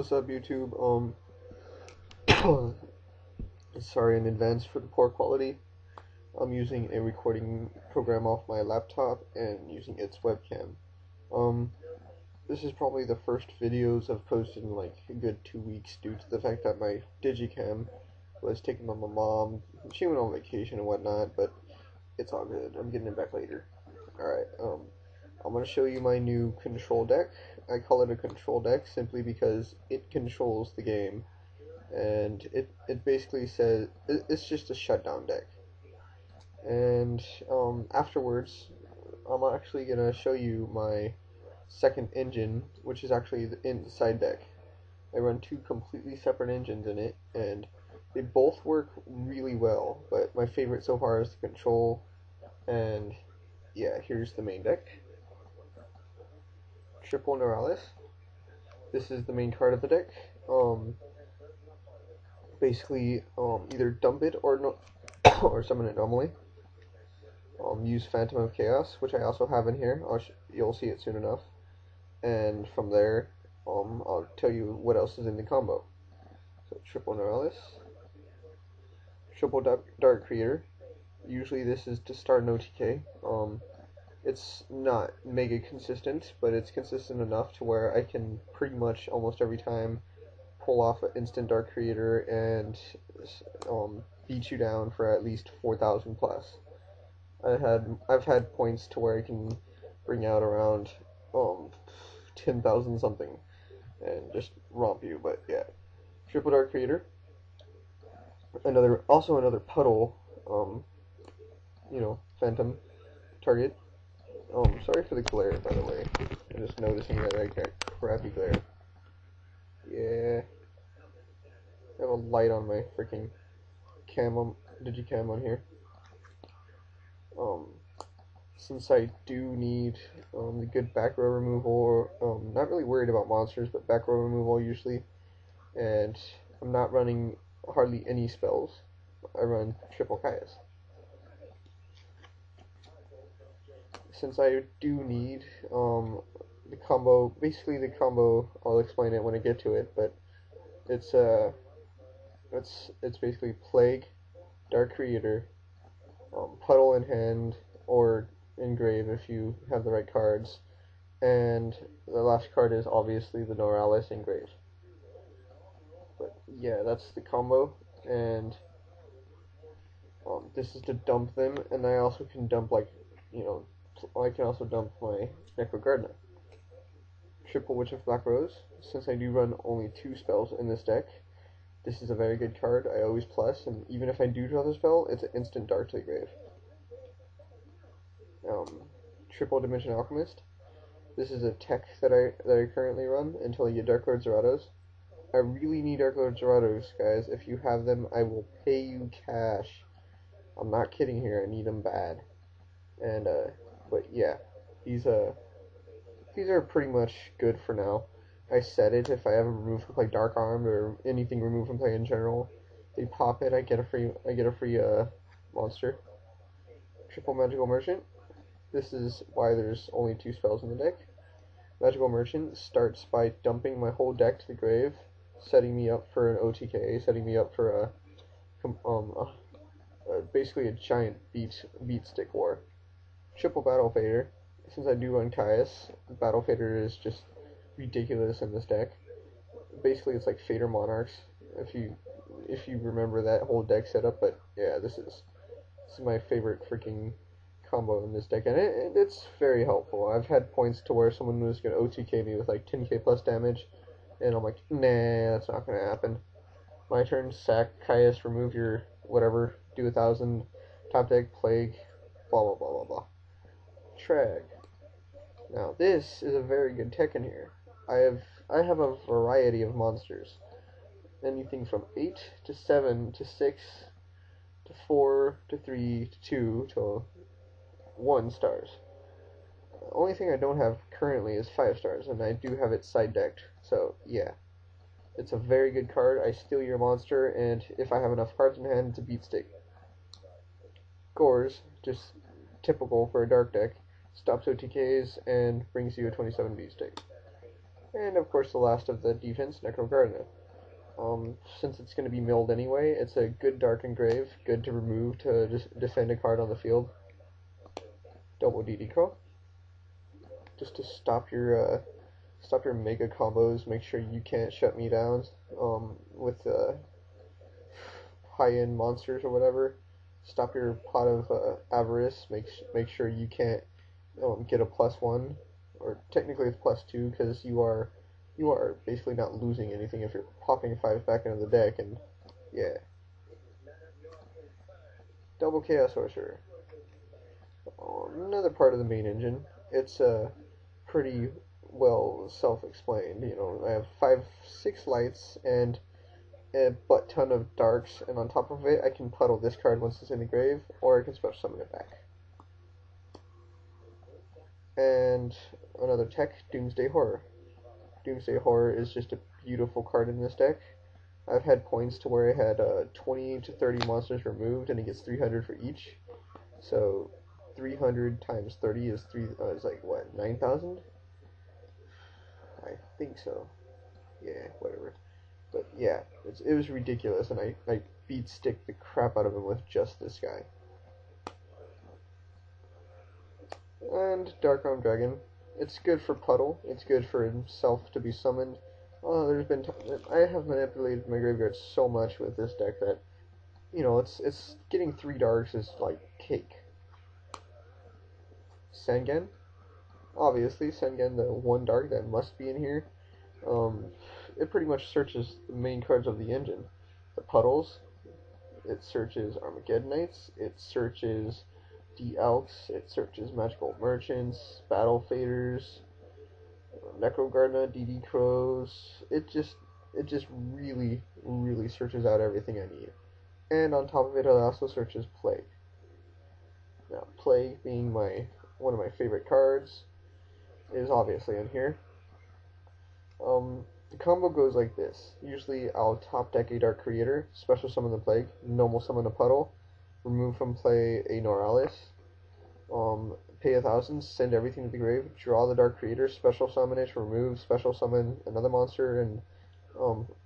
What's up, YouTube? Sorry in advance for the poor quality. I'm using a recording program off my laptop and using its webcam. Um, this is probably the first videos I've posted in like a good 2 weeks due to the fact that my digicam was taken by my mom. She went on vacation and whatnot, but it's all good. I'm getting it back later. Alright, I'm going to show you my new control deck. I call it a control deck simply because it controls the game. And it basically says it's just a shutdown deck. And afterwards, I'm actually going to show you my second engine, which is actually in the side deck. I run two completely separate engines in it, and they both work really well, but my favorite so far is the Control. And yeah, here's the main deck. Triple Neuralis. This is the main card of the deck. Basically, either dump it or no, or summon it normally. Use Phantom of Chaos, which I also have in here. You'll see it soon enough. And from there, I'll tell you what else is in the combo. So Triple Neuralis, Triple Dark Creator. Usually this is to start an OTK. It's not mega consistent, but it's consistent enough to where I can pretty much almost every time pull off an instant Dark Creator and beat you down for at least 4,000 plus. I've had points to where I can bring out around 10,000 something and just romp you. But yeah, Triple Dark Creator. Another puddle. Phantom target. Sorry for the glare, by the way. I'm just noticing that I got crappy glare. Yeah. I have a light on my freaking digicam on here. Since I do need the good back row removal, not really worried about monsters, but back row removal usually, and I'm not running hardly any spells. I run Triple Caius. Since I do need the combo, basically the combo, I'll explain it when I get to it, but it's basically Plague, Dark Creator, Puddle in hand, or Engrave if you have the right cards, and the last card is obviously the Neuralis Engrave. But yeah, that's the combo, and this is to dump them, and I also can dump I can also dump my Necrogardna. Triple Witch of Black Rose. Since I do run only 2 spells in this deck, this is a very good card. I always plus, and even if I do draw the spell, it's an instant Dark to the grave. Triple Dimension Alchemist. This is a tech that I currently run until I get Dark Lord Zeratos. I really need Dark Lord Zeratos, guys. If you have them, I will pay you cash. I'm not kidding here. I need them bad. And but yeah, these are pretty much good for now. I said it, if I ever remove from play Dark Armed or anything removed from play in general, they pop it. I get a free monster. Triple Magical Merchant. This is why there's only 2 spells in the deck. Magical Merchant starts by dumping my whole deck to the grave, setting me up for an OTK, setting me up for basically a giant beat stick war. Triple Battle Fader. Since I do run Caius, Battle Fader is just ridiculous in this deck. Basically, it's like Fader Monarchs, if you remember that whole deck setup. But yeah, this is my favorite freaking combo in this deck, and it's very helpful. I've had points to where someone was going to OTK me with like 10k plus damage, and I'm like, nah, that's not going to happen. My turn, sack Caius, remove your whatever, do 1,000, top deck, Plague, blah blah blah blah blah. Trag. Now this is a very good tech in here. I have a variety of monsters. Anything from 8 to 7 to 6 to 4 to 3 to 2 to 1 stars. The only thing I don't have currently is 5 stars, and I do have it side decked. So yeah, it's a very good card. I steal your monster, and if I have enough cards in hand, it's a beat stick. Gores, just typical for a dark deck, stops OTKs and brings you a 27 beat stick. And of course the last of the defense, Necro. Since it's going to be milled anyway, it's a good Dark Engrave, good to remove to defend a card on the field. Double DD Crow, just to stop your mega combos. Make sure you can't shut me down with high-end monsters or whatever. Stop your pot of avarice. Make sure you can't get a +1, or technically it's +2 because you are basically not losing anything if you're popping 5 back into the deck. And yeah, double Chaos Sorcerer. Another part of the main engine. It's pretty well self-explained. You know, I have 6 lights and a butt ton of darks, and on top of it, I can puddle this card once it's in the grave, or I can special summon it back. And another tech, Doomsday Horror. Doomsday Horror is just a beautiful card in this deck. I've had points to where I had 20 to 30 monsters removed, and it gets 300 for each. So 300 times 30 is is like what, 9,000? I think so. Yeah, whatever. But yeah, it was ridiculous, and I beat stick the crap out of him with just this guy. And Dark Arm Dragon. It's good for Puddle. It's good for himself to be summoned. I have manipulated my graveyard so much with this deck that, you know, it's getting 3 darks is like cake. Sengen. Obviously, Sengen, the 1 dark that must be in here. It pretty much searches the main cards of the engine. The Puddles. It searches Armageddonites. It searches D-Elks. It searches Magical Merchants, Battle Faders, Necro DD Crows. It just really, really searches out everything I need. And on top of it also searches Plague. Now, Plague being one of my favorite cards is obviously in here. The combo goes like this. Usually I'll top deck a Dark Creator, special summon the Plague, normal summon a Puddle, remove from play a Noralis, pay 1,000, send everything to the grave, draw the Dark Creator, special summon it, remove, special summon another monster, and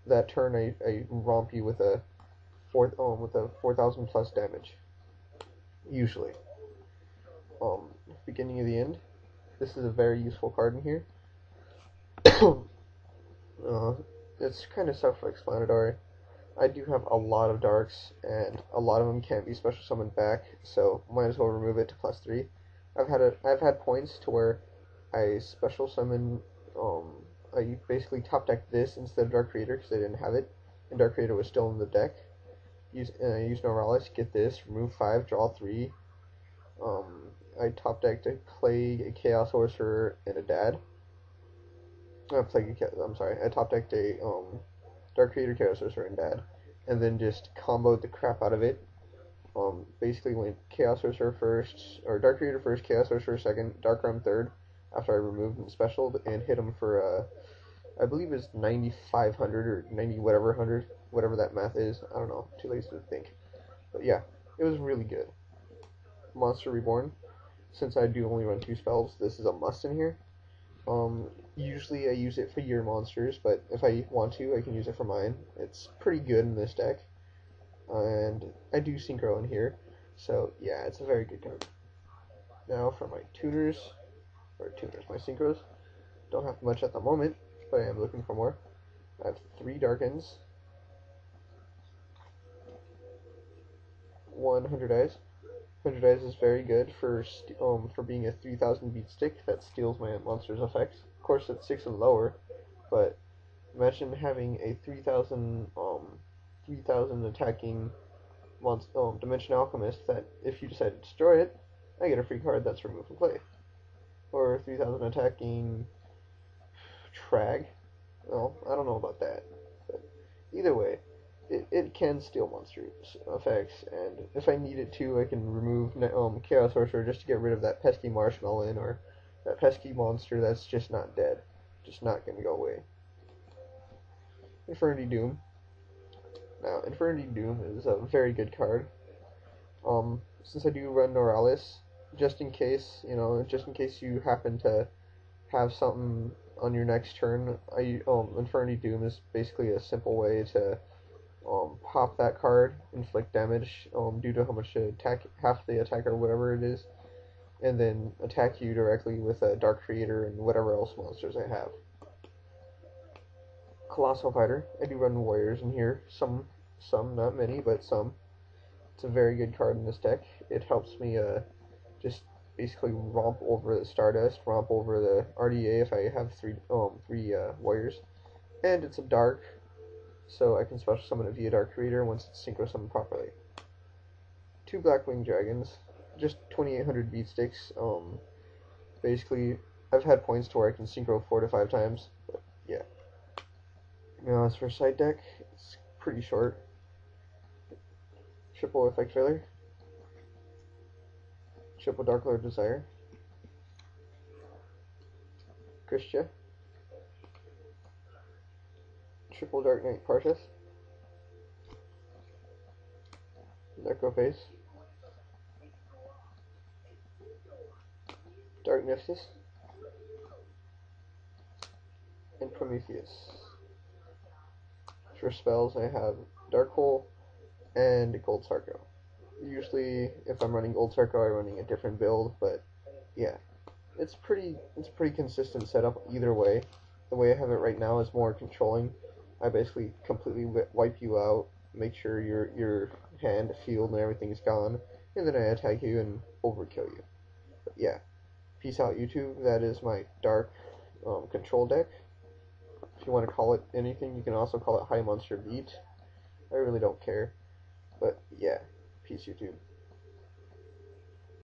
that turn I romp you with a 4,000 plus damage. Usually. Beginning of the end. This is a very useful card in here. It's kind of self-explanatory. I do have a lot of darks, and a lot of them can't be special summoned back, so might as well remove it to +3. I've had points to where I special summon, I basically top deck this instead of Dark Creator because I didn't have it, and Dark Creator was still in the deck. Use Noralis, get this, remove 5, draw 3. I top decked a Plague, a Chaos Sorcerer, and a Dad. I'm sorry, I top decked a Dark Creator, Chaos Sorcerer, and Dad, and then just comboed the crap out of it. Basically went Chaos Sorcerer first, or Dark Creator first, Chaos Sorcerer second, Dark Realm third, after I removed and specialed, and hit him for, I believe it's 9,500 or 90 whatever hundred, whatever that math is. I don't know, too lazy to think. But yeah, it was really good. Monster Reborn. Since I do only run 2 spells, this is a must in here. Usually I use it for your monsters, but if I want to, I can use it for mine. It's pretty good in this deck. And I do Synchro in here, so yeah, it's a very good card. Now for my my Synchros. Don't have much at the moment, but I am looking for more. I have 3 Darkens, 100 Eyes. 100 Eyes is very good for being a 3,000 beat stick that steals my monster's effects. Of course, it's 6 and lower, but imagine having a 3,000 attacking Dimension Alchemist that if you decide to destroy it, I get a free card that's removed from play. Or 3,000 attacking Trag. Well, I don't know about that, but either way, it can steal monster effects, and if I needed to, I can remove Chaos Sorcerer just to get rid of that pesky Marshmallow or that pesky monster that's just not dead, just not going to go away. Infernity Doom. Now, Infernity Doom is a very good card. Since I do run Noralis, just in case you happen to have something on your next turn. Infernity Doom is basically a simple way to pop that card, inflict damage due to how much attack, half the attack or whatever it is, and then attack you directly with a Dark Creator and whatever else monsters I have. Colossal Fighter. I do run warriors in here. Some, not many, but some. It's a very good card in this deck. It helps me just basically romp over the Stardust, romp over the RDA if I have three warriors, and it's a dark, so I can special summon it via Dark Creator once it's synchro summoned properly. 2 Blackwing Dragons, just 2,800 beat sticks. Basically, I've had points to where I can synchro 4 to 5 times, but yeah. Now as for side deck, it's pretty short. Triple Effect Failure, triple Dark Lord Desire, Christia, triple Dark Knight Parshas, Necroface, Dark Niftis, and Prometheus. For spells, I have Dark Hole and Gold Sarko. Usually, if I'm running Gold Sarko, I'm running a different build, but yeah, it's pretty consistent setup either way. The way I have it right now is more controlling. I basically completely wipe you out, make sure your hand, field, and everything is gone, and then I attack you and overkill you. But yeah, peace out, YouTube. That is my dark control deck. If you want to call it anything, you can also call it High Monster Beat. I really don't care. But yeah, peace, YouTube.